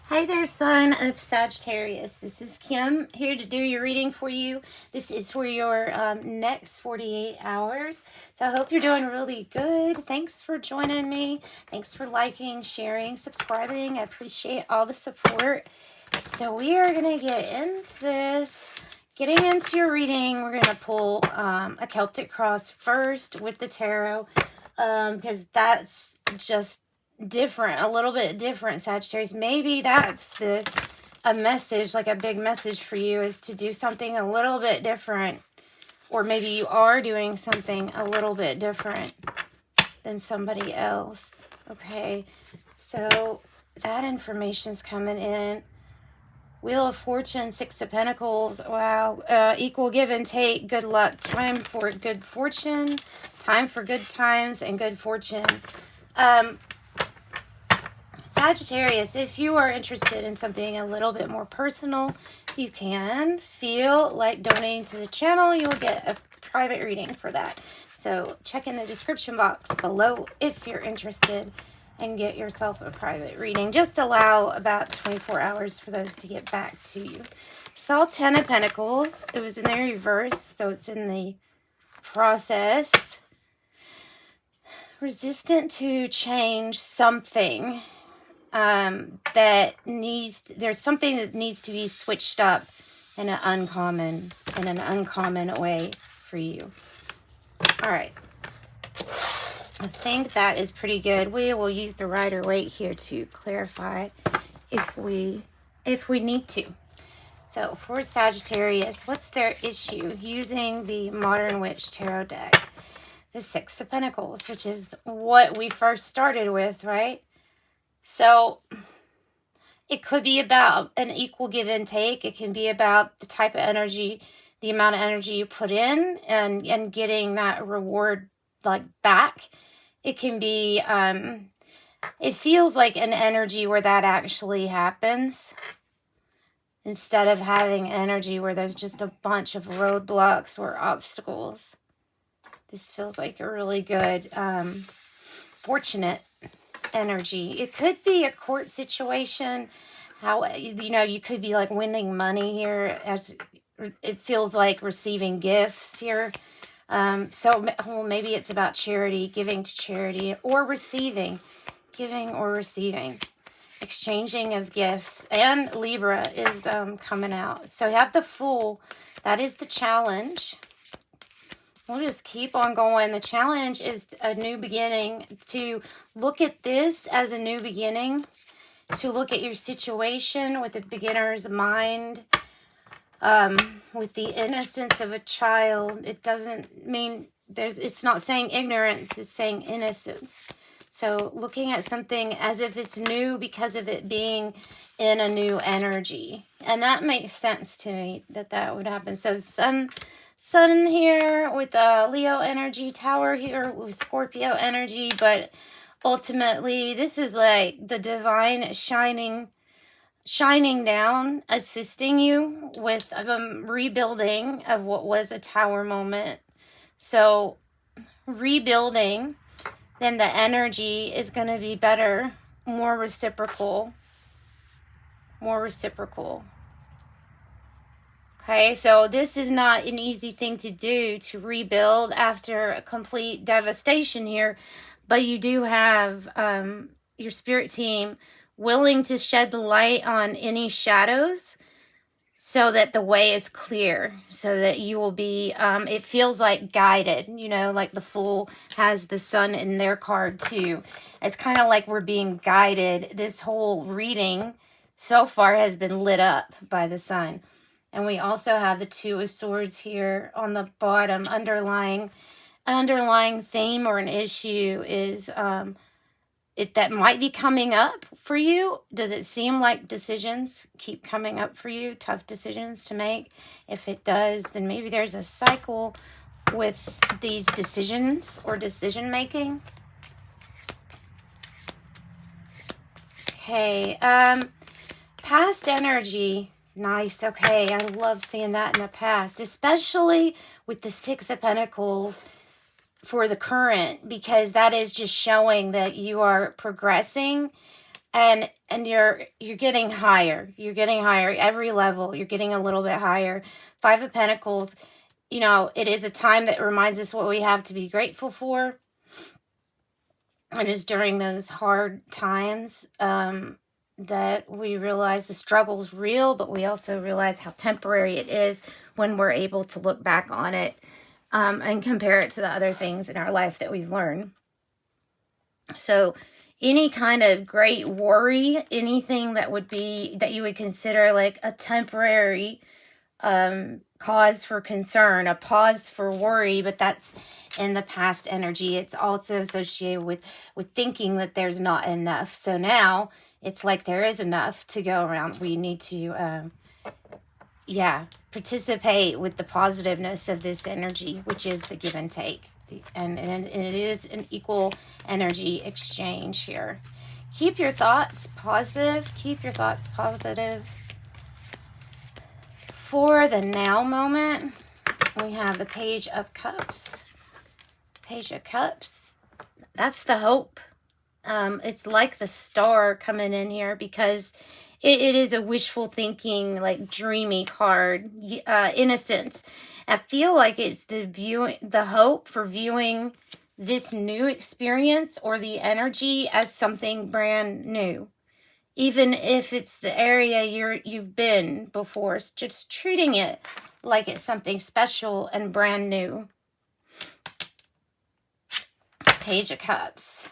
Hi there, son of Sagittarius. This is Kim here to do your reading for you. This is for your next 48 hours. So I hope you're doing really good. Thanks for joining me. Thanks for liking, sharing, subscribing. I appreciate all the support. So we are going to get into this. Getting into your reading, we're going to pull a Celtic cross first with the tarot because that's just different, a little bit different, Sagittarius. Maybe that's a message, like a big message for you, is to do something a little bit different, or maybe you are doing something a little bit different than somebody else. Okay, so that information is coming in. Wheel of Fortune, Six of Pentacles. Wow. Equal give and take. Good luck. Time for good fortune. Time for good times and good fortune. Sagittarius, if you are interested in something a little bit more personal, you can feel like donating to the channel. You will get a private reading for that. So check in the description box below if you're interested and get yourself a private reading. Just allow about 24 hours for those to get back to you. Saw 10 of Pentacles. It was in the reverse, so it's in the process. Resistant to change something. There's something that needs to be switched up in an uncommon way for you. All right. I think that is pretty good. We will use the Rider-Waite here to clarify if we need to. So for Sagittarius, what's their issue using the Modern Witch Tarot deck? The Six of Pentacles, which is what we first started with, right? So it could be about an equal give and take. It can be about the type of energy, the amount of energy you put in and getting that reward like back. It can be, it feels like an energy where that actually happens instead of having energy where there's just a bunch of roadblocks or obstacles. This feels like a really good, fortunate energy. It could be a court situation. You could be like winning money here, as it feels like receiving gifts here. Maybe it's about charity, giving to charity, or receiving, giving or receiving, exchanging of gifts. And Libra is coming out. So you have the Fool. That is the challenge. We'll just keep on going. The challenge is a new beginning, to look at this as a new beginning, to look at your situation with a beginner's mind, with the innocence of a child. It doesn't mean it's not saying ignorance, it's saying innocence. So looking at something as if it's new because of it being in a new energy. And that makes sense to me that would happen. So Sun here with Leo energy, Tower here with Scorpio energy, but ultimately this is like the divine shining down, assisting you with rebuilding of what was a Tower moment. So rebuilding, then the energy is going to be better, more reciprocal. Okay, so this is not an easy thing to do, to rebuild after a complete devastation here, but you do have your spirit team willing to shed the light on any shadows so that the way is clear, so that you will be, it feels like guided, like the Fool has the Sun in their card too. It's kind of like we're being guided. This whole reading so far has been lit up by the Sun. And we also have the Two of Swords here on the bottom. Underlying theme or an issue is that might be coming up for you. Does it seem like decisions keep coming up for you? Tough decisions to make? If it does, then maybe there's a cycle with these decisions or decision making. Okay. Past energy. Nice. Okay. I love seeing that in the past, especially with the Six of Pentacles for the current, because that is just showing that you are progressing and you're getting higher. You're getting higher every level. You're getting a little bit higher. Five of Pentacles, you know, it is a time that reminds us what we have to be grateful for. It is during those hard times that we realize the struggle's real, but we also realize how temporary it is when we're able to look back on it and compare it to the other things in our life that we've learned. So any kind of great worry, anything that would be, that you would consider like a temporary cause for concern, a pause for worry, but that's in the past energy. It's also associated with thinking that there's not enough. So now it's like there is enough to go around. We need to participate with the positiveness of this energy, which is the give and take. And it is an equal energy exchange here. Keep your thoughts positive. Keep your thoughts positive. For the now moment, we have the Page of Cups. Page of Cups. That's the hope. It's like the star coming in here because it is a wishful thinking, like dreamy card. Innocence. I feel like it's the hope for viewing this new experience or the energy as something brand new. Even if it's the area you've been before, it's just treating it like it's something special and brand new. Page of Cups.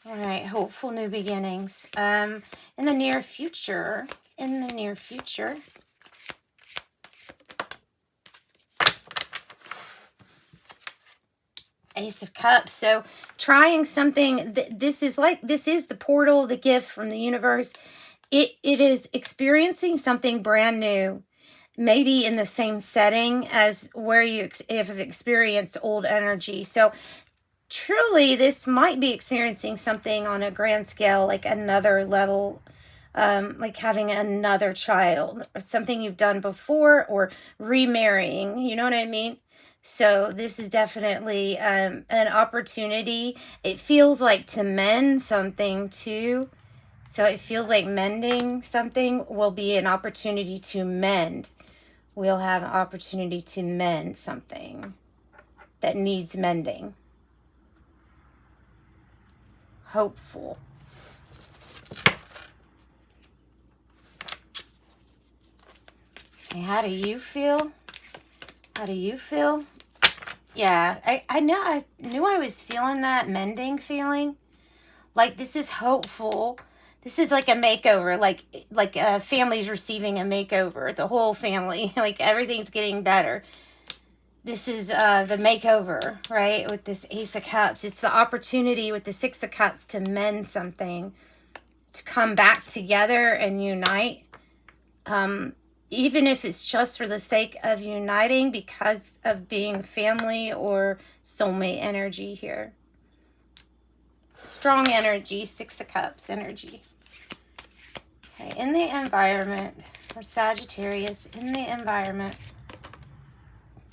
All right, hopeful new beginnings. In the near future, Ace of Cups. So trying something, this is the portal, the gift from the universe. It is experiencing something brand new, maybe in the same setting as where you have experienced old energy. So truly, this might be experiencing something on a grand scale, like another level, like having another child, or something you've done before, or remarrying. You know what I mean? So this is definitely an opportunity. It feels like to mend something too. So it feels like mending something will be an opportunity to mend. We'll have an opportunity to mend something that needs mending. Hopeful. Okay, how do you feel? How do you feel? Yeah, I knew I was feeling that mending feeling. Like this is hopeful. This is like a makeover, like a family's receiving a makeover. The whole family, like everything's getting better. This is the makeover, right? With this Ace of Cups. It's the opportunity with the Six of Cups to mend something, to come back together and unite. Even if it's just for the sake of uniting because of being family or soulmate energy here. Strong energy, Six of Cups energy. Okay, in the environment, for Sagittarius, in the environment,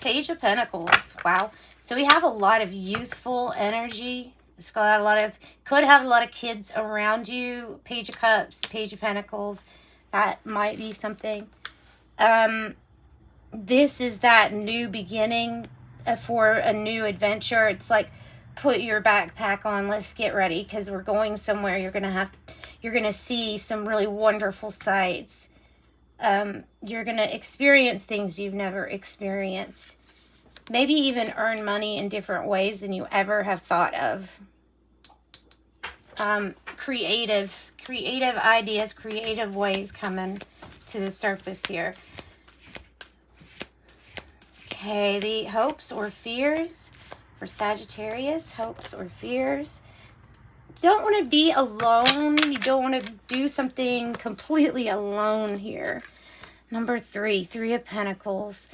Page of Pentacles. Wow. So we have a lot of youthful energy. It's got a lot of, could have a lot of kids around you. Page of Cups, Page of Pentacles. That might be something. This is that new beginning for a new adventure. It's like, put your backpack on, let's get ready, because we're going somewhere. You're gonna see some really wonderful sights. You're gonna experience things you've never experienced. Maybe even earn money in different ways than you ever have thought of. Creative ideas, creative ways coming to the surface here. Okay, the hopes or fears for Sagittarius, hopes or fears. Don't want to be alone. You don't want to do something completely alone here. Number 3, Three of Pentacles.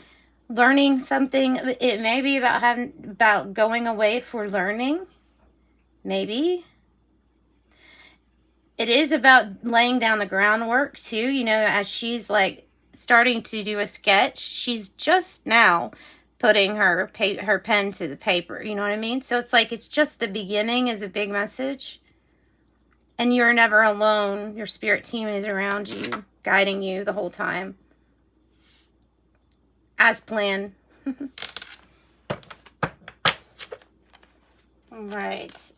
Learning something. It may be about going away for learning. Maybe. It is about laying down the groundwork too. You know, as she's like starting to do a sketch, she's just now putting her pen to the paper. You know what I mean? So it's like it's just the beginning is a big message. And you're never alone. Your spirit team is around you, guiding you the whole time. As planned. All right.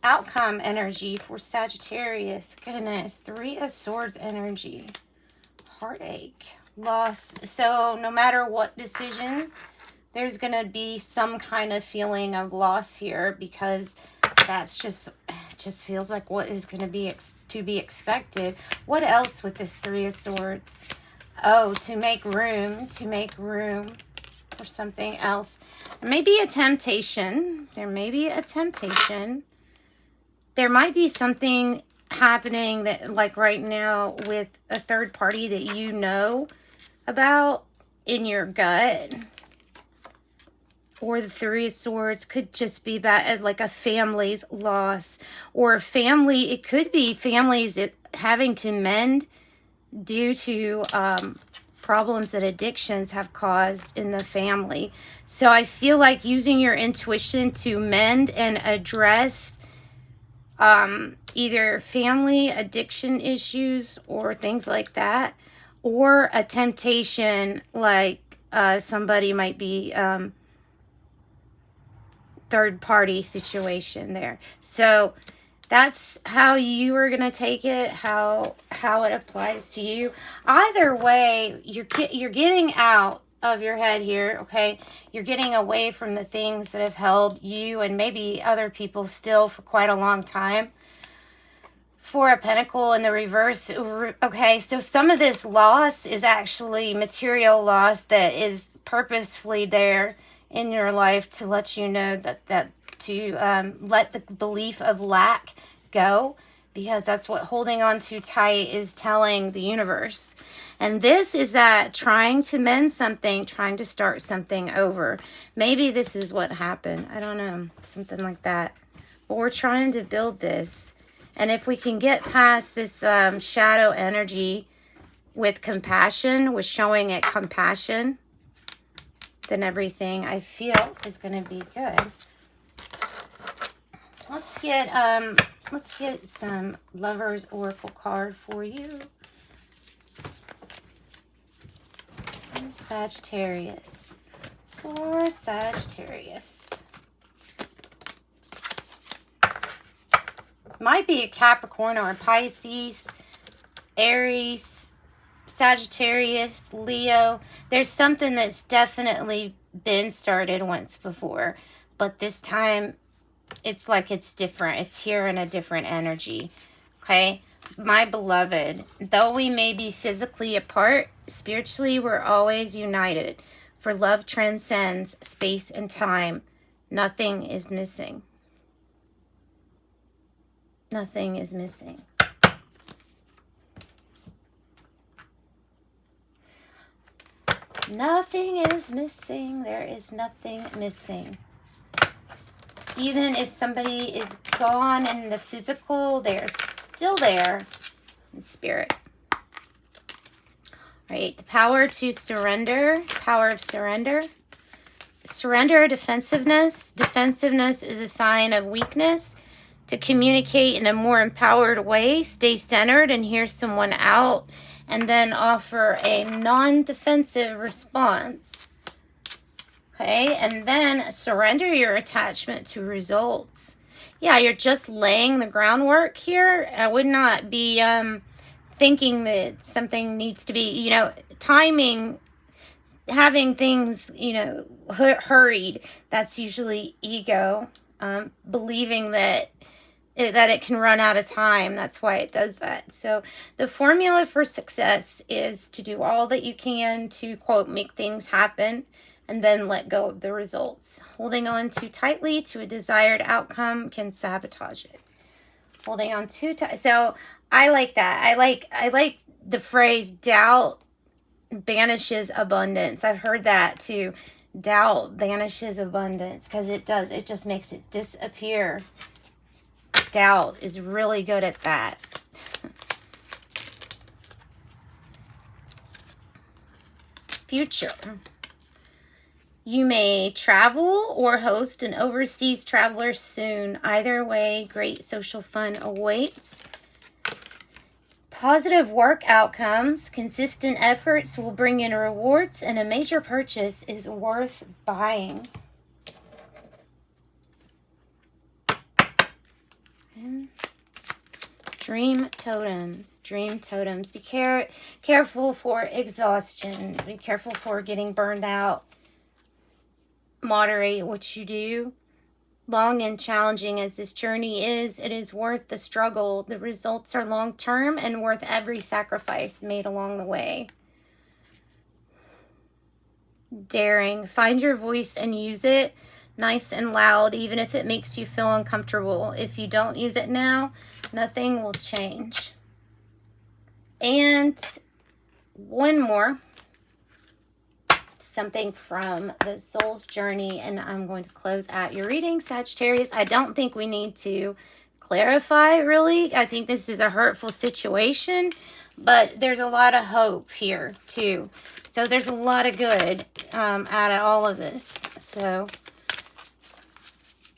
Outcome energy for Sagittarius. Goodness. 3 of Swords energy. Heartache. Loss. So no matter what decision, there's going to be some kind of feeling of loss here, because that's just feels like what is going to be expected. What else with this 3 of Swords? Oh, to make room for something else. Maybe a temptation. There may be a temptation. There might be something happening that, like right now, with a third party that you know about in your gut. Or the 3 of Swords could just be about like a family's loss, or family. It could be families having to mend due to problems that addictions have caused in the family. So I feel like using your intuition to mend and address either family addiction issues or things like that, or a temptation like somebody might be third party situation there. So that's how you are going to take it, how it applies to you. Either way, you're getting out of your head here, okay? You're getting away from the things that have held you and maybe other people still for quite a long time. 4 of Pentacles in the reverse. Okay, so some of this loss is actually material loss that is purposefully there in your life to let you know that to let the belief of lack go, because that's what holding on too tight is telling the universe. And this is that trying to mend something, trying to start something over. Maybe this is what happened. I don't know, something like that. But we're trying to build this. And if we can get past this shadow energy with compassion, with showing it compassion, then everything I feel is going to be good. Let's get some Lovers Oracle card for you. For Sagittarius. For Sagittarius. Might be a Capricorn or a Pisces, Aries, Sagittarius, Leo. There's something that's definitely been started once before, but this time it's like it's different. It's here in a different energy. Okay? My beloved, though we may be physically apart, spiritually we're always united. For love transcends space and time. Nothing is missing. Nothing is missing. Nothing is missing. There is nothing missing. Even if somebody is gone in the physical, they're still there in spirit. All right, the power to surrender. Power of surrender. Surrender, defensiveness. Defensiveness is a sign of weakness. To communicate in a more empowered way, stay centered and hear someone out, and then offer a non-defensive response. Okay, and then surrender your attachment to results. Yeah, you're just laying the groundwork here. I would not be thinking that something needs to be, timing, having things, hurried. That's usually ego, believing that it can run out of time. That's why it does that. So the formula for success is to do all that you can to, quote, make things happen, and then let go of the results. Holding on too tightly to a desired outcome can sabotage it. Holding on too tight. So I like that. I like the phrase doubt banishes abundance. I've heard that too. Doubt banishes abundance, because it does. It just makes it disappear. Doubt is really good at that. Future. You may travel or host an overseas traveler soon. Either way, great social fun awaits. Positive work outcomes. Consistent efforts will bring in rewards, and a major purchase is worth buying. And dream totems. Dream totems. Be careful for exhaustion. Be careful for getting burned out. Moderate what you do. Long and challenging as this journey is, it is worth the struggle. The results are long-term and worth every sacrifice made along the way. Daring. Find your voice and use it nice and loud, even if it makes you feel uncomfortable. If you don't use it now, nothing will change. And one more. Something from the soul's journey, and I'm going to close out your reading, Sagittarius. I don't think we need to clarify, really. I think this is a hurtful situation, but there's a lot of hope here too. So there's a lot of good out of all of this. So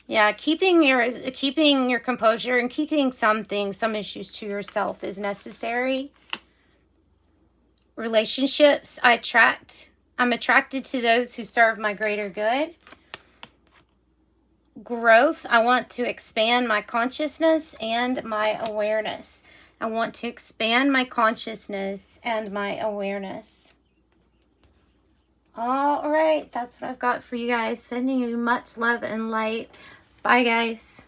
yeah, keeping your composure and keeping some issues to yourself is necessary. Relationships, I'm attracted to those who serve my greater good. Growth, I want to expand my consciousness and my awareness. I want to expand my consciousness and my awareness. All right, that's what I've got for you guys. Sending you much love and light. Bye, guys.